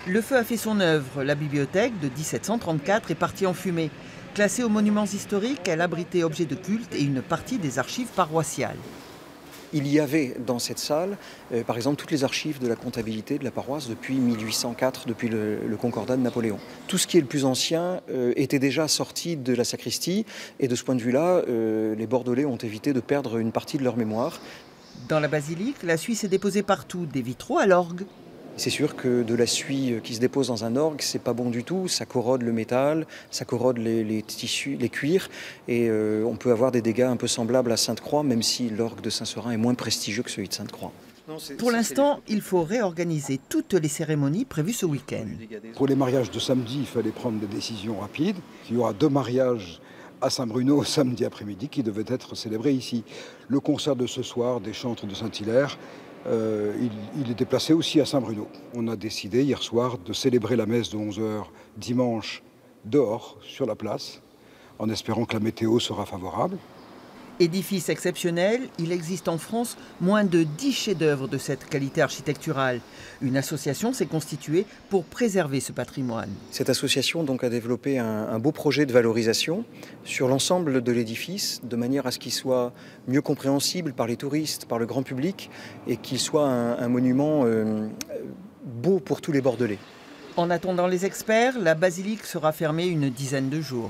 Le feu a fait son œuvre. La bibliothèque de 1734 est partie en fumée. Classée aux monuments historiques, elle abritait objets de culte et une partie des archives paroissiales. Il y avait dans cette salle, par exemple, toutes les archives de la comptabilité de la paroisse depuis 1804, depuis le Concordat de Napoléon. Tout ce qui est le plus ancien était déjà sorti de la sacristie et de ce point de vue-là, les Bordelais ont évité de perdre une partie de leur mémoire. Dans la basilique, la suie s'est déposée partout, des vitraux à l'orgue. C'est sûr que de la suie qui se dépose dans un orgue, c'est pas bon du tout, ça corrode le métal, ça corrode les tissus, les cuirs, et on peut avoir des dégâts un peu semblables à Sainte-Croix, même si l'orgue de Saint-Seurin est moins prestigieux que celui de Sainte-Croix. Pour l'instant, il faut réorganiser toutes les cérémonies prévues ce week-end. Pour les mariages de samedi, il fallait prendre des décisions rapides. Il y aura 2 mariages à Saint-Bruno samedi après-midi qui devaient être célébrés ici. Le concert de ce soir des chantres de Saint-Hilaire, il est déplacé aussi à Saint-Bruno. On a décidé hier soir de célébrer la messe de 11 h dimanche dehors, sur la place, en espérant que la météo sera favorable. Édifice exceptionnel, il existe en France moins de 10 chefs-d'œuvre de cette qualité architecturale. Une association s'est constituée pour préserver ce patrimoine. Cette association donc a développé un beau projet de valorisation sur l'ensemble de l'édifice, de manière à ce qu'il soit mieux compréhensible par les touristes, par le grand public, et qu'il soit un monument beau pour tous les Bordelais. En attendant les experts, la basilique sera fermée une dizaine de jours.